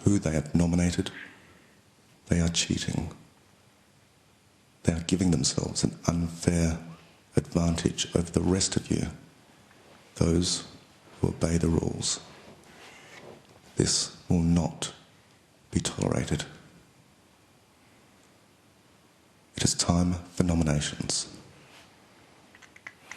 who they have nominated, they are cheating. They are giving themselves an unfair advantage over the rest of you, those who obey the rules. This will not be tolerated. It is time for nominations.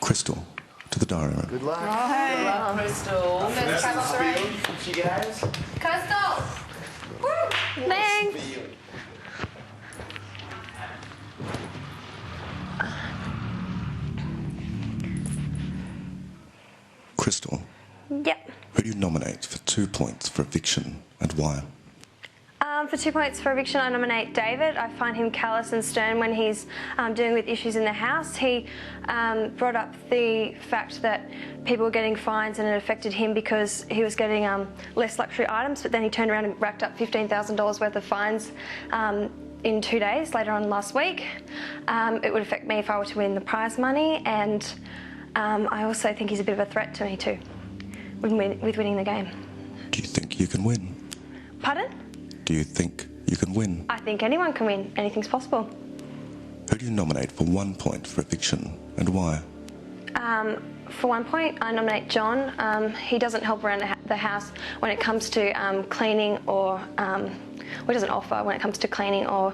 Crystal, to the diary room. Good luck. Oh, hey. Good luck, Crystal. Best of the field, you guys. Crystal! Woo! Thanks. Crystal. Yep. Who do you nominate for 2 points for eviction and why? For 2 points for eviction, I nominate David. I find him callous and stern when he's dealing with issues in the house. He brought up the fact that people were getting fines and it affected him because he was getting less luxury items, but then he turned around and racked up $15,000 worth of fines in 2 days later on last week. It would affect me if I were to win the prize money, and I also think he's a bit of a threat to me too with winning the game. Do you think you can win? Pardon? Do you think you can win? I think anyone can win. Anything's possible. Who do you nominate for 1 point for eviction and why? For 1 point, I nominate John. He doesn't help around the house when it comes to cleaning or he doesn't offer when it comes to cleaning or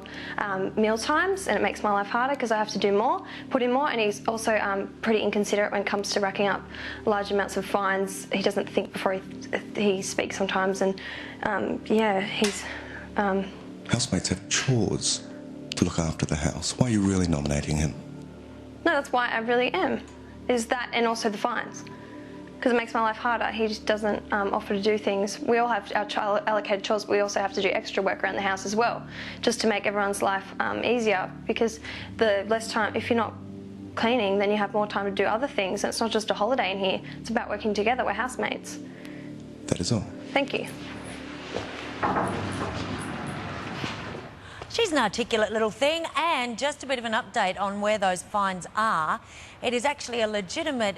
meal times, and it makes my life harder because I have to do more, put in more, and he's also pretty inconsiderate when it comes to racking up large amounts of fines. He doesn't think before he speaks sometimes, and yeah, he's... Housemates have chores to look after the house. Why are you really nominating him? No, that's why I really am. Is that, and also the fines. Because it makes my life harder. He just doesn't offer to do things. We all have our allocated chores, but we also have to do extra work around the house as well, just to make everyone's life easier. Because the less time, if you're not cleaning, then you have more time to do other things. And it's not just a holiday in here. It's about working together. We're housemates. That is all. Thank you. She's an articulate little thing, and just a bit of an update on where those fines are. It is actually a legitimate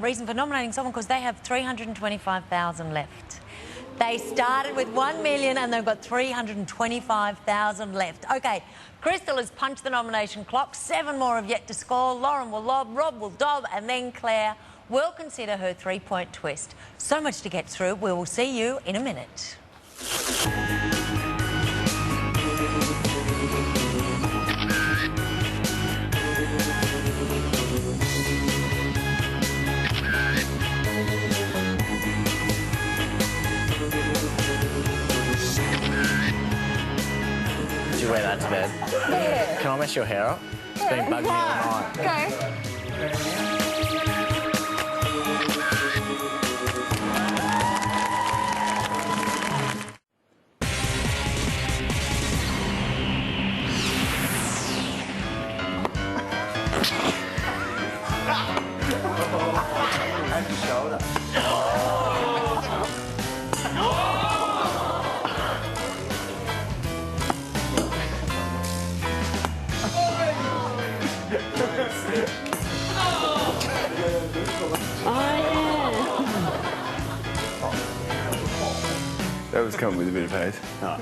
reason for nominating someone because they have $325,000 left. They started with $1 million and they've got $325,000 left. Okay, Crystal has punched the nomination clock. 7 more have yet to score. Lauren will lob, Rob will dob, and then Claire will consider her 3-point twist. So much to get through. We will see you in a minute. Did you wear that to bed? Yeah. Can I mess your hair up? It's been bugging me all night. Okay. That was coming with a bit of pace. No.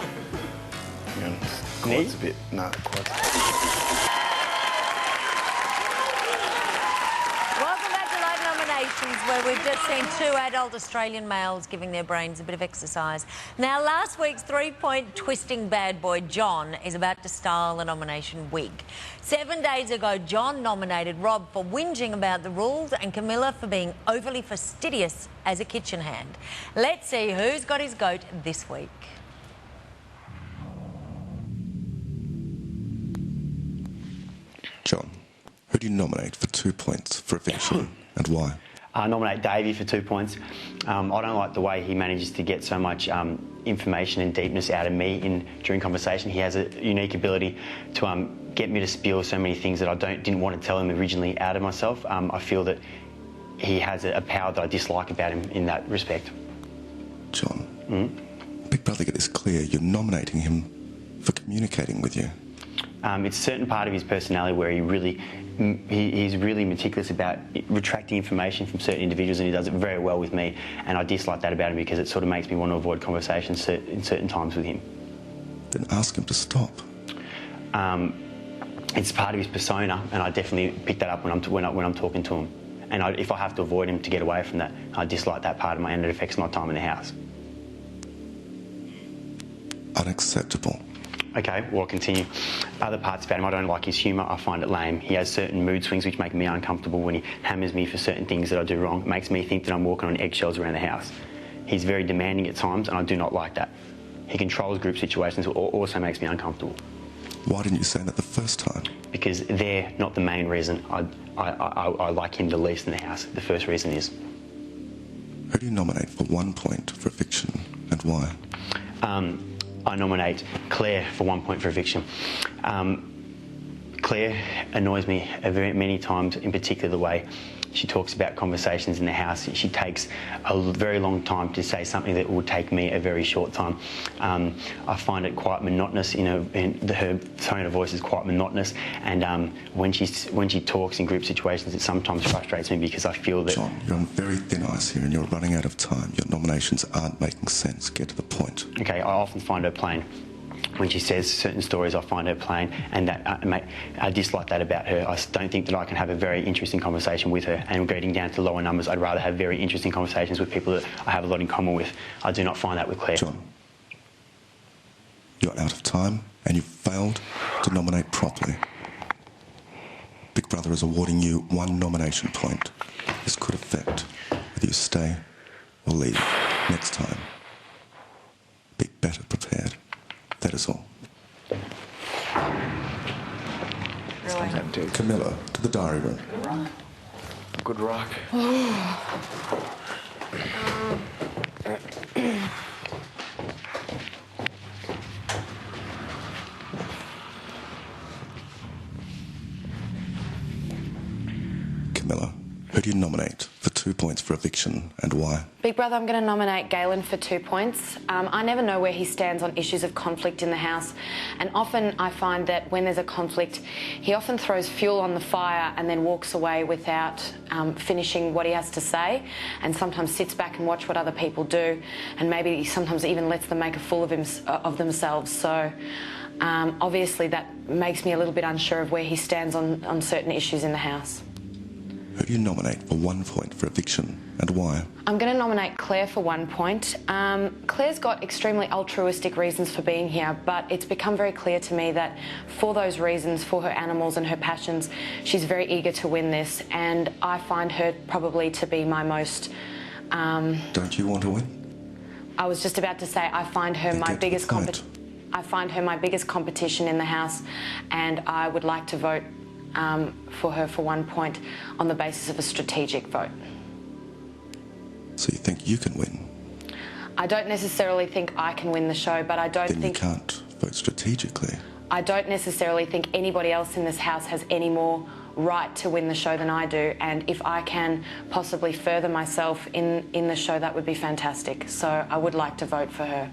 Quads a bit. No, quads. Welcome back to Live Nominations, where we've just seen 2 adult Australian males giving their brains a bit of exercise. Now, last week's 3-point twisting bad boy, John, is about to style the nomination wig. 7 days ago, John nominated Rob for whinging about the rules and Camilla for being overly fastidious as a kitchen hand. Let's see who's got his goat this week. John, who do you nominate for 2 points for eviction and why? I nominate Davey for 2 points. I don't like the way he manages to get so much information and deepness out of me during conversation. He has a unique ability to get me to spill so many things that I didn't want to tell him originally out of myself. I feel that he has a power that I dislike about him in that respect. John, Big Brother, get this clear. You're nominating him for communicating with you. It's a certain part of his personality where he really he's really meticulous about retracting information from certain individuals, and he does it very well with me. And I dislike that about him because it sort of makes me want to avoid conversations in certain times with him. Then ask him to stop. It's part of his persona, and I definitely pick that up when I'm talking to him. And if I have to avoid him to get away from that, I dislike that part of my, and it affects my time in the house. Unacceptable. Okay, well, I'll continue. Other parts about him, I don't like his humour. I find it lame. He has certain mood swings which make me uncomfortable. When he hammers me for certain things that I do wrong, it makes me think that I'm walking on eggshells around the house. He's very demanding at times, and I do not like that. He controls group situations, also makes me uncomfortable. Why didn't you say that the first time? Because they're not the main reason I like him the least in the house. The first reason is... Who do you nominate for 1 point for eviction, and why? I nominate Claire for 1 point for eviction. Claire annoys me many times, in particular the way she talks about conversations in the house. She takes a very long time to say something that would take me a very short time. I find it quite monotonous. Her tone of voice is quite monotonous, and when she talks in group situations, it sometimes frustrates me because I feel that... John, you're on very thin ice here and you're running out of time. Your nominations aren't making sense. Get to the point. Okay, I often find her plain. When she says certain stories, I find her plain, and that I dislike that about her. I don't think that I can have a very interesting conversation with her, and getting down to lower numbers, I'd rather have very interesting conversations with people that I have a lot in common with. I do not find that with Claire. John, you're out of time and you've failed to nominate properly. Big Brother is awarding you 1 nomination point. This could affect whether you stay or leave next time. Be better prepared. That is all. Really? Camilla, to the diary room. Good rock. Camilla, who do you nominate for 2 points for eviction, and why? Big Brother, I'm going to nominate Galen for 2 points. I never know where he stands on issues of conflict in the house, and often I find that when there's a conflict, he often throws fuel on the fire and then walks away without finishing what he has to say, and sometimes sits back and watch what other people do, and maybe sometimes even lets them make a fool of themselves. So obviously that makes me a little bit unsure of where he stands on certain issues in the house. Who do you nominate for 1 point for eviction, and why? I'm going to nominate Claire for 1 point. Claire's got extremely altruistic reasons for being here, but it's become very clear to me that for those reasons, for her animals and her passions, she's very eager to win this, and I find her probably to be my most... Don't you want to win? I was just about to say I find her my biggest competition in the house, and I would like to vote for her for 1 point on the basis of a strategic vote. So you think you can win? I don't necessarily think I can win the show, but I don't Then think... you can't vote strategically. I don't necessarily think anybody else in this house has any more right to win the show than I do, and if I can possibly further myself in the show, that would be fantastic. So I would like to vote for her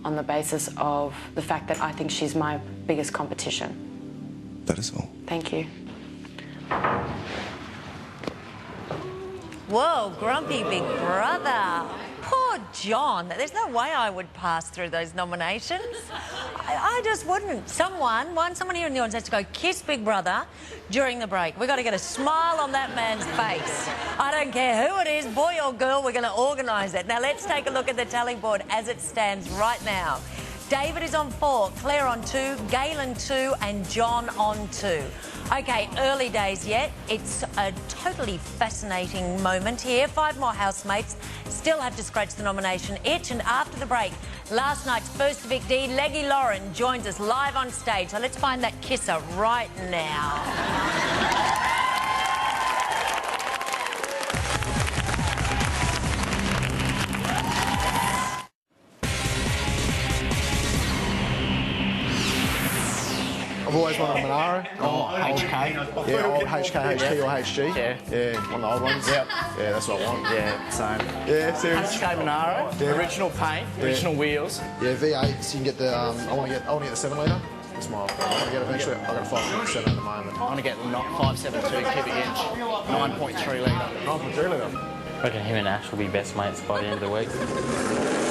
on the basis of the fact that I think she's my biggest competition. That is all. Thank you. Whoa, grumpy Big Brother. Poor John. There's no way I would pass through those nominations. I just wouldn't. Someone here in the audience has to go kiss Big Brother during the break. We've got to get a smile on that man's face. I don't care who it is, boy or girl, we're going to organise it. Now, let's take a look at the tally board as it stands right now. David is on 4, Claire on 2, Galen 2 and John on 2. OK, early days yet. It's a totally fascinating moment here. 5 more housemates still have to scratch the nomination itch, and after the break, last night's first evictee, Leggy Lauren, joins us live on stage. So let's find that kisser right now. I've always wanted a Monaro. HK. Yeah, old HK, HT or HG. Yeah. One of the old ones. Yep. Yeah, that's what I want. Yeah, same. Yeah, serious. HK Monaro, Yeah. original paint, original wheels. Yeah, V8s. You can get the. I want to get the 7 litre. That's my offer. I'm going to get eventually. I've got a 5.7 at the moment. I'm going to get the 572 cubic inch, 9.3 litre. 9.3 litre. I reckon him and Ash will be best mates by the end of the week.